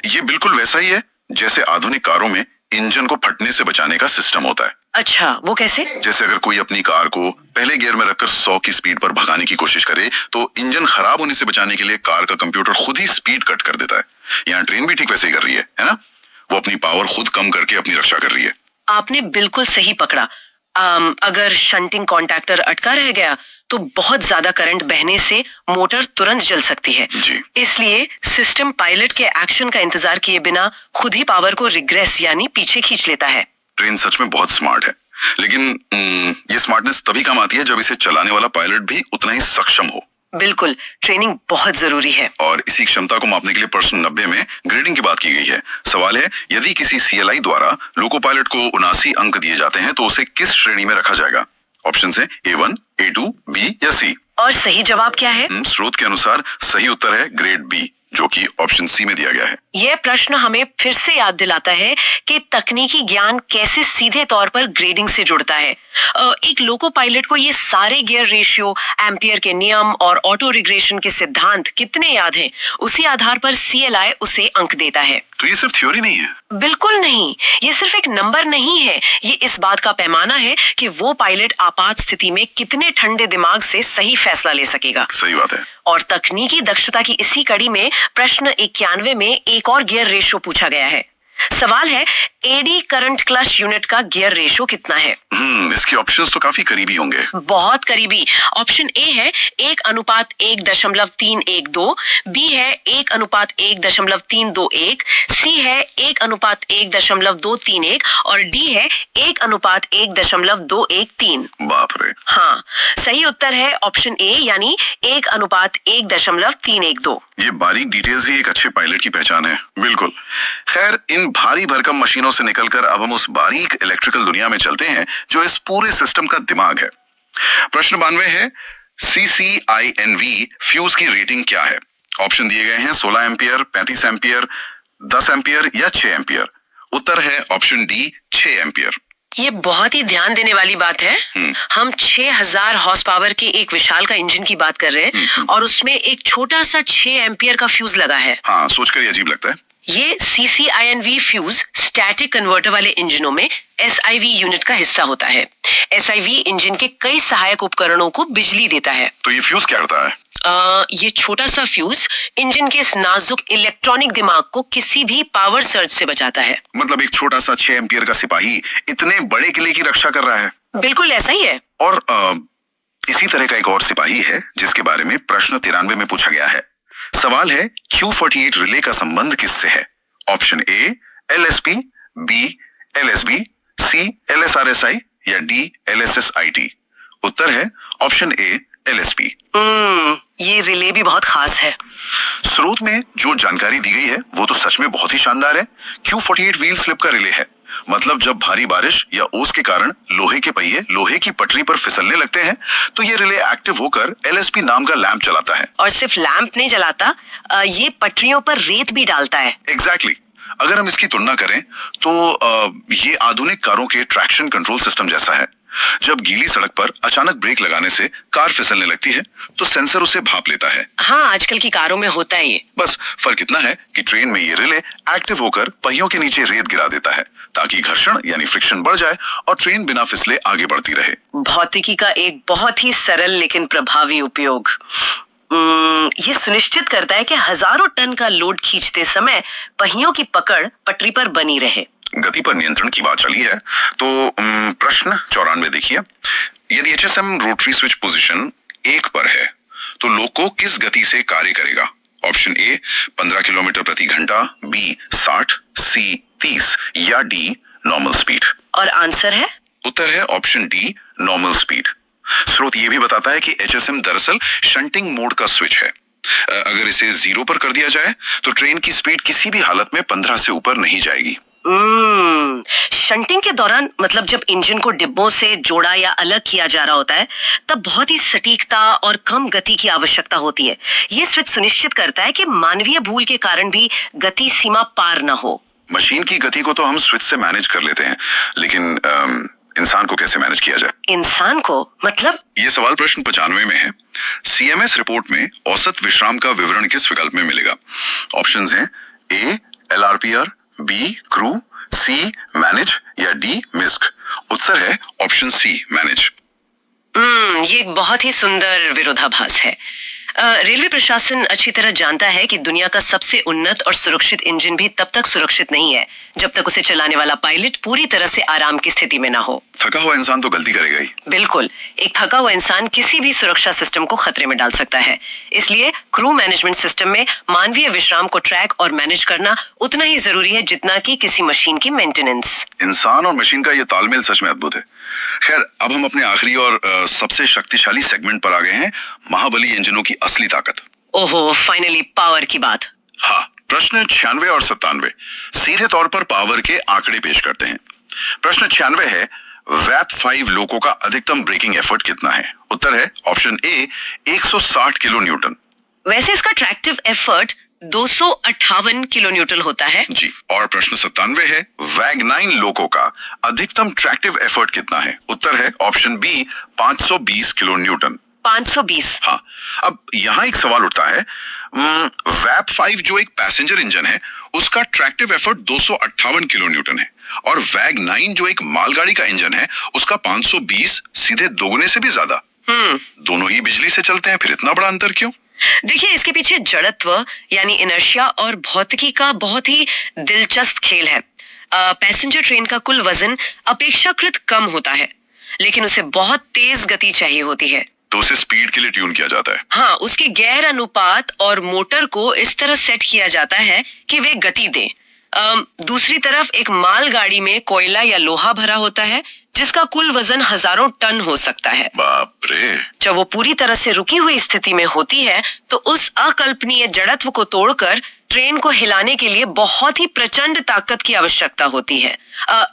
ये बिल्कुल वैसा ही है जैसे आधुनिक कारों में इंजन को फटने से बचाने का सिस्टम होता है। अच्छा, वो कैसे? जैसे अगर कोई अपनी कार को पहले गियर में रखकर 100 की स्पीड पर भगाने की कोशिश करे तो इंजन खराब होने से बचाने के लिए कार का कंप्यूटर खुद ही स्पीड कट कर देता है। यहाँ ट्रेन भी ठीक वैसे ही कर रही है ना? वो अपनी पावर खुद कम करके अपनी रक्षा कर रही है। आपने बिल्कुल सही पकड़ा। अगर शंटिंग कॉन्टैक्टर अटका रह गया तो बहुत ज्यादा करंट बहने से मोटर तुरंत जल सकती है जी। इसलिए सिस्टम पायलट के एक्शन का इंतजार किए बिना खुद ही पावर को रिग्रेस यानी पीछे खींच लेता है। ट्रेन सच में बहुत स्मार्ट है, लेकिन ये स्मार्टनेस तभी काम आती है जब इसे चलाने वाला पायलट भी उतना ही सक्षम हो। बिल्कुल, ट्रेनिंग बहुत जरूरी है। और इसी क्षमता को मापने के लिए प्रश्न 90 में ग्रेडिंग की बात की गई है। सवाल है, यदि किसी CLI द्वारा लोको पायलट को 79 अंक दिए जाते हैं तो उसे किस श्रेणी में रखा जाएगा? ऑप्शन है A1, A2, B या C। और सही जवाब क्या है? स्रोत के अनुसार सही उत्तर है ग्रेड B, जो कि ऑप्शन सी में दिया गया है। यह प्रश्न हमें फिर से याद दिलाता है कि तकनीकी ज्ञान कैसे सीधे तौर पर ग्रेडिंग से जुड़ता है। एक लोको पायलट को ये सारे गियर रेशियो, एम्पियर के नियम और ऑटो रिग्रेशन के सिद्धांत कितने याद हैं, उसी आधार पर CLI उसे अंक देता है। तो ये सिर्फ थ्योरी नहीं है? बिल्कुल नहीं, ये सिर्फ एक नंबर नहीं है, ये इस बात का पैमाना है कि वो पायलट आपात स्थिति में कितने ठंडे दिमाग से सही फैसला ले सकेगा। सही बात है। और तकनीकी दक्षता की इसी कड़ी में प्रश्न 91 में एक और गियर रेशियो पूछा गया है। सवाल है, एडी करंट क्लच यूनिट का गियर रेशियो कितना है? इसके ऑप्शंस तो काफी करीबी होंगे। बहुत करीबी। ऑप्शन ए है 1:1.312, बी है 1:1.321, सी है 1:1.231 और डी है 1:1.213। बाप रे। हाँ, सही उत्तर है ऑप्शन ए यानी 1:1.312। ये बारीक डिटेल्स ही एक अच्छे पायलट की पहचान है। बिल्कुल। खैर, इन भारी भरकम मशीनों से निकलकर अब हम उस बारीक इलेक्ट्रिकल दुनिया में चलते हैं जो इस पूरे सिस्टम का दिमाग है। प्रश्न 92 है, CCINV फ्यूज की रेटिंग क्या है? ऑप्शन दिए गए हैं 16 एम्पियर, 35 एम्पियर, 10 एम्पियर या 6 एम्पियर। उत्तर है ऑप्शन डी 6 एम्पियर। ये बहुत ही ध्यान देने वाली बात है। हम 6000 हॉर्स पावर के एक विशाल का इंजन की बात कर रहे हैं और उसमें एक छोटा सा 6 एम्पियर का फ्यूज लगा है। हाँ, सोचकर ये अजीब लगता है। ये CCINV फ्यूज स्टैटिक कन्वर्टर वाले इंजनों में SIV यूनिट का हिस्सा होता है। SIV इंजन के कई सहायक उपकरणों को बिजली देता है। तो ये फ्यूज क्या करता है? ये छोटा सा फ्यूज इंजन के इस नाजुक इलेक्ट्रॉनिक दिमाग को किसी भी पावर सर्ज से बचाता है। मतलब एक छोटा सा 6 एम्पियर का सिपाही इतने बड़े किले की रक्षा कर रहा है। बिल्कुल ऐसा ही है। और इसी तरह का एक और सिपाही है जिसके बारे में प्रश्न 93 में पूछा गया है। सवाल है, Q48 रिले का संबंध किससे है? Option A LSP, B LSB, C LSRSI या डी LSSIT। उत्तर है ऑप्शन ए LSP। ये रिले भी बहुत खास है। स्रोत में जो जानकारी दी गई है वो तो सच में बहुत ही शानदार है। Q48 व्हील स्लिप का रिले है। मतलब जब भारी बारिश या ओस के कारण लोहे के पहिए लोहे की पटरी पर फिसलने लगते हैं तो ये रिले एक्टिव होकर LSP नाम का लैंप चलाता है। और सिर्फ लैंप नहीं जलाता, ये पटरियों पर रेत भी डालता है। एग्जैक्टली। अगर हम इसकी तुलना करें तो ये आधुनिक कारों के ट्रैक्शन कंट्रोल सिस्टम जैसा है। जब गीली सड़क पर अचानक ब्रेक लगाने से कार फिसलने लगती है तो सेंसर उसे भाप लेता है। हाँ, आजकल की कारों में होता है ये। बस फर्क इतना है कि ट्रेन में ये रिले एक्टिव होकर पहियों के नीचे रेत गिरा देता है ताकि घर्षण यानी फ्रिक्शन बढ़ जाए और ट्रेन बिना फिसले आगे बढ़ती रहे। भौतिकी का एक बहुत ही सरल लेकिन प्रभावी उपयोग। ये सुनिश्चित करता है कि हजारों टन का लोड खींचते समय पहियों की पकड़ पटरी पर बनी रहे। गति पर नियंत्रण की बात चली है तो प्रश्न 94 देखिए, यदि एचएसएम रोटरी स्विच पोजीशन 1 पर है तो लोको किस गति से कार्य करेगा? ऑप्शन ए 15 किलोमीटर प्रति घंटा, बी 60, सी 30 या डी नॉर्मल स्पीड। और आंसर है? उत्तर है ऑप्शन डी नॉर्मल स्पीड। स्रोत ये भी बताता है कि एचएसएम दरअसल शंटिंग मोड का स्विच है। अगर इसे 0 पर कर दिया जाए तो ट्रेन की स्पीड किसी भी हालत में 15 से ऊपर नहीं जाएगी। शंटिंग के दौरान मतलब जब इंजन को डिब्बों से जोड़ा या अलग किया जा रहा होता है तब बहुत ही सटीकता और कम गति की आवश्यकता होती है। ये स्विच सुनिश्चित करता है कि मानवीय भूल के कारण भी गति सीमा पार न हो। मशीन की गति को तो हम स्विच से मैनेज कर लेते हैं, लेकिन इंसान को कैसे मैनेज किया जाए? इंसान को मतलब? ये सवाल प्रश्न 95 में है। सीएमएस रिपोर्ट में औसत विश्राम का विवरण किस विकल्प में मिलेगा? ऑप्शंस हैं ए एलआरपीआर, बी क्रू, सी मैनेज या डी मिस्क। उत्तर है ऑप्शन सी मैनेज। ये एक बहुत ही सुंदर विरोधाभास है। रेलवे प्रशासन अच्छी तरह जानता है कि दुनिया का सबसे उन्नत और सुरक्षित इंजन भी तब तक सुरक्षित नहीं है जब तक उसे चलाने वाला पायलट पूरी तरह से आराम की स्थिति में ना हो। थका हुआ इंसान तो गलती करेगा ही। बिल्कुल, एक थका हुआ इंसान किसी भी सुरक्षा सिस्टम को खतरे में डाल सकता है। इसलिए क्रू मैनेजमेंट सिस्टम में मानवीय विश्राम को ट्रैक और मैनेज करना उतना ही जरूरी है जितना कि किसी मशीन की मेंटेनेंस। इंसान और मशीन का ये तालमेल सच में अद्भुत है। खैर, अब हम अपने आखिरी और सबसे शक्तिशाली सेगमेंट पर आ गए हैं, महाबली इंजनों की असली ताकत। ओहो, फाइनली पावर की बात। हाँ, प्रश्न 96 और 97 सीधे तौर पर पावर के आंकड़े पेश करते हैं। प्रश्न 96 है, वैप 5 लोको का अधिकतम ब्रेकिंग एफर्ट कितना है? उत्तर है ऑप्शन ए 160 किलो न्यूटन। वैसे इसका ट्रैक्टिव एफर्ट 258 किलो न्यूटन होता है जी। और प्रश्न 97 है, वैग 9 लोको का अधिकतम ट्रैक्टिव एफर्ट कितना है? उत्तर है ऑप्शन बी 520 किलो न्यूटन। 520। हाँ, अब यहाँ एक सवाल उठता है, वैप 5 जो एक पैसेंजर इंजन है उसका ट्रैक्टिव एफर्ट 258 किलो न्यूटन है और वैग 9 जो एक मालगाड़ी का इंजन है उसका 520, सीधे दोगुने से भी ज्यादा। दोनों ही बिजली से चलते हैं, फिर इतना बड़ा अंतर क्यों? देखिए, इसके पीछे जड़त्व यानी इनर्शिया और भौतिकी का बहुत ही दिलचस्प खेल है। पैसेंजर ट्रेन का कुल वजन अपेक्षाकृत कम होता है, लेकिन उसे बहुत तेज गति चाहिए होती है, तो उसे स्पीड के लिए ट्यून किया जाता है। हाँ, उसके गैर अनुपात और मोटर को इस तरह सेट किया जाता है कि वे गति दें। दूसरी तरफ एक मालगाड़ी में कोयला या लोहा भरा होता है जिसका कुल वजन हजारों टन हो सकता है। बाप रे। जब वो पूरी तरह से रुकी हुई स्थिति में होती है तो उस अकल्पनीय जड़त्व को तोड़कर ट्रेन को हिलाने के लिए बहुत ही प्रचंड ताकत की आवश्यकता होती है।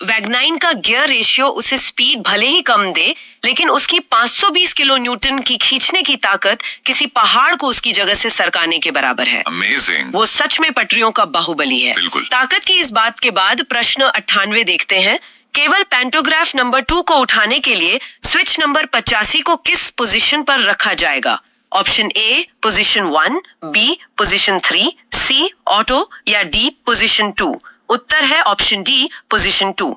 वैग 9 का गियर रेशियो उसे स्पीड भले ही कम दे, लेकिन उसकी 520 किलो न्यूटन की खींचने की ताकत किसी पहाड़ को उसकी जगह से सरकाने के बराबर है। अमेजिंग। वो सच में पटरियों का बाहुबली है। बिल्कुल। ताकत की इस बात के बाद प्रश्न 98 देखते हैं। केवल पैंटोग्राफ नंबर 2 को उठाने के लिए स्विच नंबर 85 को किस पोजीशन पर रखा जाएगा? Option A position 1, B position 3, C auto या डी पोजीशन 2। उत्तर है ऑप्शन डी पोजीशन 2।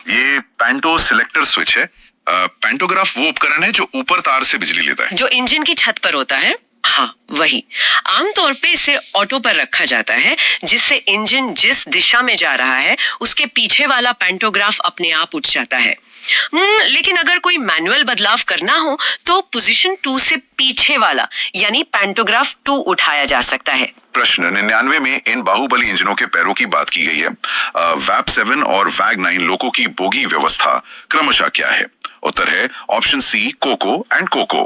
ये पैंटो सिलेक्टर स्विच है। पैंटोग्राफ वो उपकरण है जो ऊपर तार से बिजली लेता है, जो इंजन की छत पर होता है। हाँ, वही। आमतौर पे इसे ऑटो पर रखा जाता है, जिससे इंजन जिस दिशा में जा रहा है उसके पीछे वाला पैंटोग्राफ अपने आप उठ जाता है। लेकिन अगर कोई मैनुअल बदलाव करना हो तो पोजीशन 2 से पीछे वाला यानी पैंटोग्राफ 2 उठाया जा सकता है। प्रश्न 99 में इन बाहुबली इंजनों के पैरों की बात की गई है। वैप 7 और वैग 9 लोको की बोगी व्यवस्था क्रमशः क्या है? उत्तर है option C coco and coco.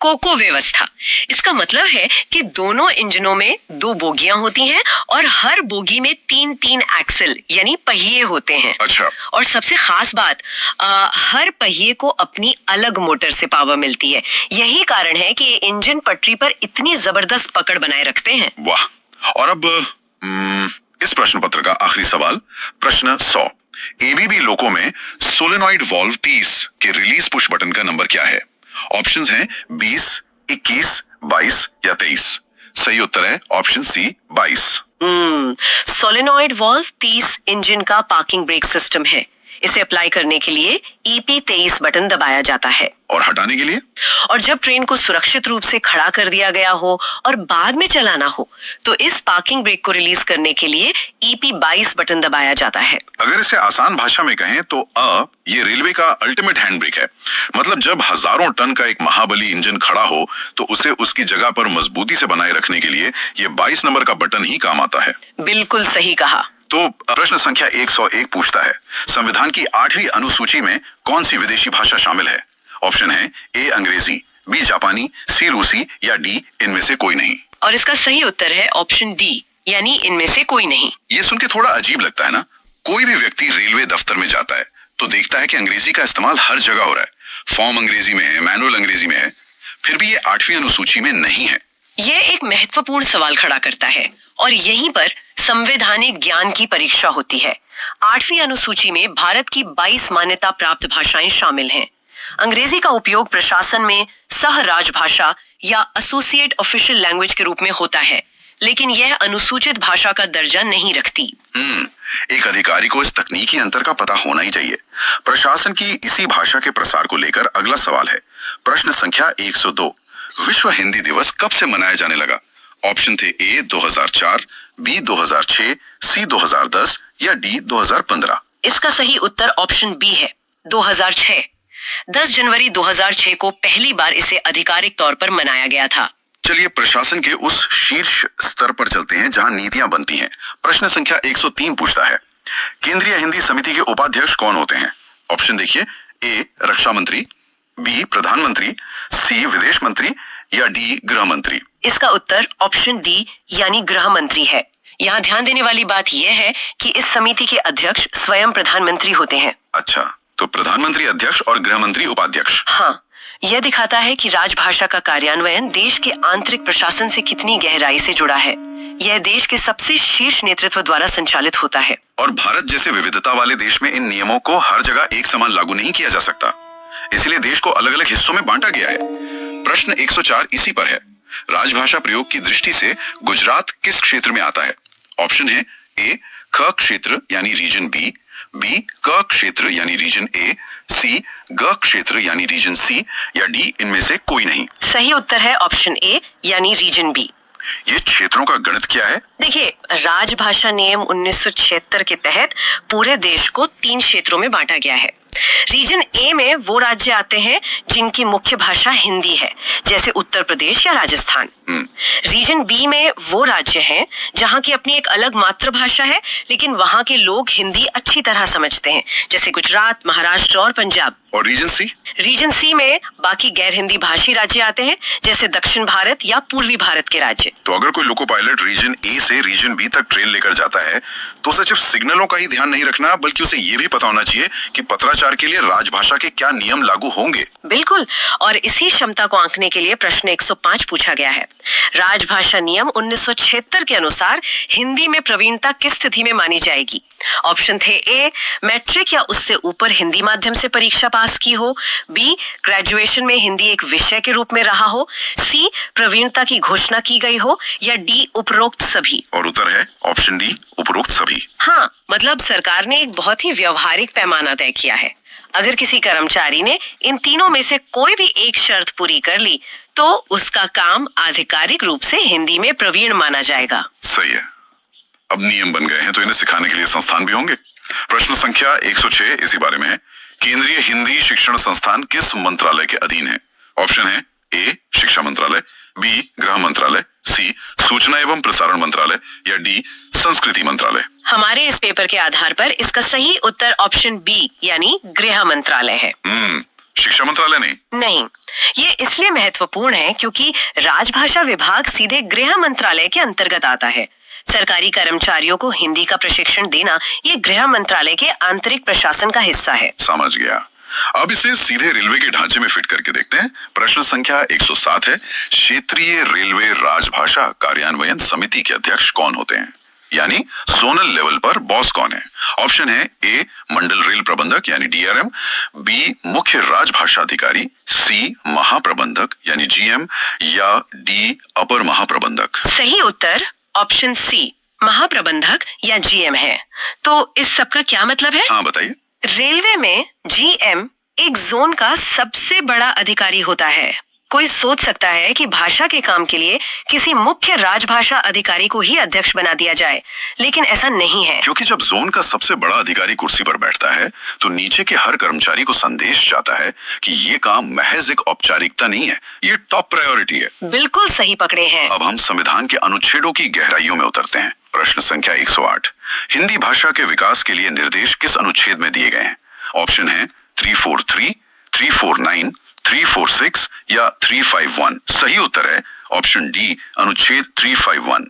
Coco व्यवस्था। इसका मतलब है कि दोनों इंजनों में 2 बोगियां होती हैं और हर बोगी में 3-3 एक्सल यानी पहिए होते हैं। अच्छा। और सबसे खास बात, हर पहिए को अपनी अलग मोटर से पावर मिलती है। यही कारण है कि ये इंजन पटरी पर इतनी जबरदस्त पकड़ बनाए रखते हैं। वाह। और अब इस प्रश्न पत्र का आखिरी सवाल, प्रश्न 100। एबीबी लोको में सोलेनॉइड वॉल्व 30 के रिलीज पुश बटन का नंबर क्या है? ऑप्शंस हैं 20, 21, 22 या 23। सही उत्तर है option C 22। Solenoid valve 30 engine का पार्किंग ब्रेक सिस्टम है। इसे अप्लाई करने के लिए EP23 बटन दबाया जाता है। और हटाने के लिए? और जब ट्रेन को सुरक्षित रूप से खड़ा कर दिया गया हो और बाद में चलाना हो तो इस पार्किंग ब्रेक को रिलीज करने के लिए EP22 बटन दबाया जाता है। अगर इसे आसान भाषा में कहें तो ये रेलवे का अल्टीमेट हैंड ब्रेक है। मतलब जब हजारों टन का एक महाबली इंजन खड़ा हो तो उसे उसकी जगह पर मजबूती से बनाए रखने के लिए ये 22 नंबर का बटन ही काम आता है। बिल्कुल सही कहा। तो प्रश्न संख्या 101 पूछता है, संविधान की 8वीं अनुसूची में कौन सी विदेशी भाषा शामिल है? ऑप्शन है ए अंग्रेजी, बी जापानी, सी रूसी या डी इनमें से कोई नहीं। और इसका सही उत्तर है ऑप्शन डी, यानी इनमें से कोई नहीं। ये सुन के थोड़ा अजीब लगता है ना? कोई भी व्यक्ति रेलवे दफ्तर में जाता है तो देखता है कि अंग्रेजी का इस्तेमाल हर जगह हो रहा है। फॉर्म अंग्रेजी में है, मैनुअल अंग्रेजी में है, फिर भी ये 8वीं अनुसूची में नहीं है। ये एक महत्वपूर्ण सवाल खड़ा करता है और यहीं पर संवैधानिक ज्ञान की परीक्षा होती है। 8वीं अनुसूची में भारत की 22 मान्यता प्राप्त भाषाएं शामिल हैं। अंग्रेजी का उपयोग प्रशासन में सह राजभाषा या एसोसिएट ऑफिशियल लैंग्वेज के रूप में होता है, लेकिन यह अनुसूचित भाषा का दर्जा नहीं रखती। एक अधिकारी को इस तकनीकी अंतर का पता होना ही चाहिए। प्रशासन की इसी भाषा के प्रसार को लेकर अगला सवाल है। प्रश्न संख्या 102, विश्व हिंदी दिवस कब से मनाया जाने लगा? ऑप्शन थे ए 2004, बी 2006, सी 2010 या डी 2015। इसका सही उत्तर ऑप्शन बी है, 2006। 10 जनवरी 2006 को पहली बार इसे आधिकारिक तौर पर मनाया गया था। चलिए प्रशासन के उस शीर्ष स्तर पर चलते हैं जहां नीतियां बनती हैं। प्रश्न संख्या 103 पूछता है, केंद्रीय हिंदी समिति के उपाध्यक्ष कौन होते हैं? ऑप्शन देखिए, ए रक्षा मंत्री, बी प्रधानमंत्री, सी विदेश मंत्री या डी गृह मंत्री। इसका उत्तर ऑप्शन डी यानी गृह मंत्री है। यहाँ ध्यान देने वाली बात यह है कि इस समिति के अध्यक्ष स्वयं प्रधानमंत्री होते हैं। अच्छा, तो प्रधानमंत्री अध्यक्ष और गृह मंत्री उपाध्यक्ष। हाँ, यह दिखाता है कि राजभाषा का कार्यान्वयन देश के आंतरिक प्रशासन से कितनी गहराई से जुड़ा है। यह देश के सबसे शीर्ष नेतृत्व द्वारा संचालित होता है। और भारत जैसे विविधता वाले देश में इन नियमों को हर जगह एक समान लागू नहीं किया जा सकता, इसलिए देश को अलग अलग हिस्सों में बांटा गया है। प्रश्न 104 इसी पर है। राजभाषा प्रयोग की दृष्टि से गुजरात किस क्षेत्र में आता है? ऑप्शन है ए ख क्षेत्र यानी रीजन बी, बी क क्षेत्र यानी रीजन ए, सी ग क्षेत्र यानी रीजन सी या डी इनमें से कोई नहीं। सही उत्तर है ऑप्शन ए यानी रीजन बी। ये क्षेत्रों का गणित क्या है? देखिए, राजभाषा नियम 1976 के तहत पूरे देश को 3 क्षेत्रों में बांटा गया है। रीजन ए में वो राज्य आते हैं जिनकी मुख्य भाषा हिंदी है, जैसे उत्तर प्रदेश या राजस्थान। रीजन बी में वो राज्य हैं जहाँ की अपनी एक अलग मातृभाषा है, लेकिन वहाँ के लोग हिंदी अच्छी तरह समझते हैं, जैसे गुजरात, महाराष्ट्र और पंजाब। और रीजन सी? रीजन सी में बाकी गैर हिंदी भाषी राज्य आते हैं, जैसे दक्षिण भारत या पूर्वी भारत के राज्य। तो अगर कोई लोको पायलट रीजन ए से रीजन बी तक ट्रेन लेकर जाता है तो उसे सिर्फ सिग्नलों का ही ध्यान नहीं रखना, बल्कि उसे ये भी पता होना चाहिए कि पत्राचार के लिए राजभाषा के क्या नियम लागू होंगे। बिल्कुल, और इसी क्षमता को आंकने के लिए प्रश्न 105 पूछा गया है। राजभाषा नियम 1976 के अनुसार हिंदी में प्रवीणता किस स्थिति में मानी जाएगी? ऑप्शन थे ए मैट्रिक या उससे ऊपर हिंदी माध्यम से परीक्षा पास की हो, बी ग्रेजुएशन में हिंदी एक विषय के रूप में रहा हो, सी प्रवीणता की घोषणा की गई हो या डी उपरोक्त सभी। और उत्तर है ऑप्शन डी उपरोक्त सभी। हाँ, मतलब सरकार ने एक बहुत ही व्यवहारिक पैमाना तय किया है। अगर किसी कर्मचारी ने इन तीनों में से कोई भी एक शर्त पूरी कर ली तो उसका काम आधिकारिक रूप से हिंदी में प्रवीण माना जाएगा। सही है। अब नियम बन गए हैं तो इन्हें सिखाने के लिए संस्थान भी होंगे। प्रश्न संख्या 106 इसी बारे में है। केंद्रीय हिंदी शिक्षण संस्थान किस मंत्रालय के अधीन है? ऑप्शन है ए शिक्षा मंत्रालय, बी गृह मंत्रालय, सी सूचना एवं प्रसारण मंत्रालय या डी संस्कृति मंत्रालय। हमारे इस पेपर के आधार पर इसका सही उत्तर ऑप्शन बी यानी गृह मंत्रालय है। शिक्षा मंत्रालय नहीं, ये इसलिए महत्वपूर्ण है क्योंकि राजभाषा विभाग सीधे गृह मंत्रालय के अंतर्गत आता है। सरकारी कर्मचारियों को हिंदी का प्रशिक्षण देना ये गृह मंत्रालय के आंतरिक प्रशासन का हिस्सा है। समझ गया। अब इसे सीधे रेलवे के ढांचे में फिट करके देखते हैं। प्रश्न संख्या 107 है। क्षेत्रीय रेलवे राजभाषा कार्यान्वयन समिति के अध्यक्ष कौन होते हैं? यानी जोनल लेवल पर बॉस कौन है? ऑप्शन है ए मंडल रेल प्रबंधक यानी DRM, बी मुख्य राजभाषा अधिकारी, सी महाप्रबंधक यानी GM या डी अपर महाप्रबंधक। सही उत्तर ऑप्शन सी महाप्रबंधक या GM है। तो इस सब का क्या मतलब है? हाँ बताइए। रेलवे में जीएम एक जोन का सबसे बड़ा अधिकारी होता है। कोई सोच सकता है कि भाषा के काम के लिए किसी मुख्य राजभाषा अधिकारी को ही अध्यक्ष बना दिया जाए, लेकिन ऐसा नहीं है। क्योंकि जब जोन का सबसे बड़ा अधिकारी कुर्सी पर बैठता है तो नीचे के हर कर्मचारी को संदेश जाता है कि ये काम महज एक औपचारिकता नहीं है, ये टॉप प्रायोरिटी है। बिल्कुल सही पकड़े हैं। अब हम संविधान के अनुच्छेदों की गहराइयों में उतरते हैं। प्रश्न संख्या 108, हिंदी भाषा के विकास के लिए निर्देश किस अनुच्छेद में दिए गए हैं? ऑप्शन है 343, 349, 346 या 351। सही उत्तर है ऑप्शन डी, अनुच्छेद 351।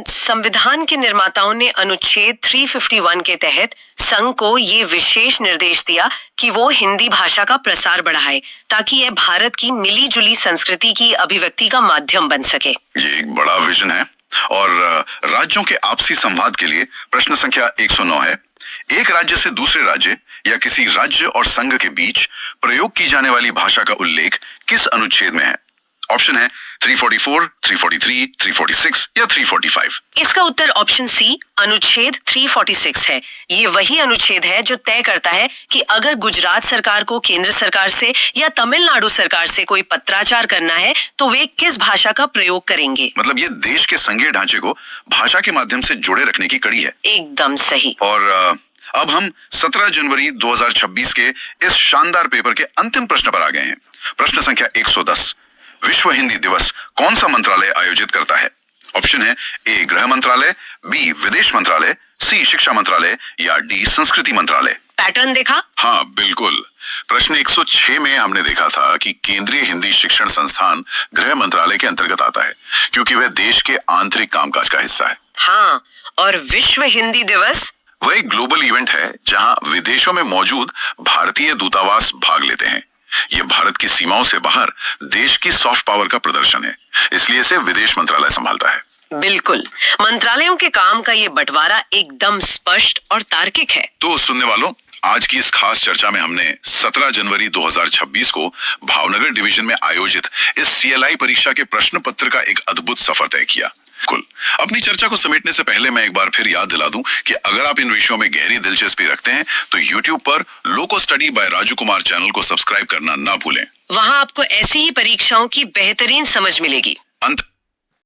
संविधान के निर्माताओं ने अनुच्छेद 351 के तहत संघ को ये विशेष निर्देश दिया कि वो हिंदी भाषा का प्रसार बढ़ाए ताकि यह भारत की मिली जुली संस्कृति की अभिव्यक्ति का माध्यम बन सके। ये एक बड़ा विजन है। और राज्यों के आपसी संवाद के लिए प्रश्न संख्या 109 है, एक राज्य से दूसरे राज्य या किसी राज्य और संघ के बीच प्रयोग की जाने वाली भाषा का उल्लेख किस अनुच्छेद में है? ऑप्शन है 344, 343, 346 या 345। इसका उत्तर ऑप्शन सी, अनुच्छेद 346 है। ये वही अनुच्छेद है जो तय करता है कि अगर गुजरात सरकार को केंद्र सरकार से या तमिलनाडु सरकार से कोई पत्राचार करना है तो वे किस भाषा का प्रयोग करेंगे। मतलब ये देश के संघीय ढांचे को भाषा के माध्यम से जोड़े रखने की कड़ी है। एकदम सही। और अब हम 17 जनवरी 2026 के इस शानदार पेपर के अंतिम प्रश्न पर आ गए हैं। प्रश्न संख्या 110, विश्व हिंदी दिवस कौन सा मंत्रालय आयोजित करता है? ऑप्शन है ए गृह मंत्रालय, बी विदेश मंत्रालय, सी शिक्षा मंत्रालय या डी संस्कृति मंत्रालय। पैटर्न देखा? हाँ बिल्कुल। प्रश्न 106 में हमने देखा था कि केंद्रीय हिंदी शिक्षण संस्थान गृह मंत्रालय के अंतर्गत आता है क्योंकि वह देश के आंतरिक कामकाज का हिस्सा है। हाँ, और विश्व हिंदी दिवस वह एक ग्लोबल इवेंट है जहां विदेशों में मौजूद भारतीय दूतावास भाग लेते हैं। यह भारत की सीमाओं से बाहर देश की सॉफ्ट पावर का प्रदर्शन है, इसलिए इसे विदेश मंत्रालय संभालता है। बिल्कुल, मंत्रालयों के काम का ये बंटवारा एकदम स्पष्ट और तार्किक है। तो सुनने वालों, आज की इस खास चर्चा में हमने 17 जनवरी 2026 को भावनगर डिवीजन में आयोजित इस CLI परीक्षा के प्रश्न पत्र का एक अद्भुत सफर तय किया। कुल अपनी चर्चा को समेटने से पहले मैं एक बार फिर याद दिला दूं कि अगर आप इन विषयों में गहरी दिलचस्पी रखते हैं तो YouTube पर loco study by Raju Kumar channel को सब्सक्राइब करना ना भूलें। वहाँ आपको ऐसी ही परीक्षाओं की बेहतरीन समझ मिलेगी। अंत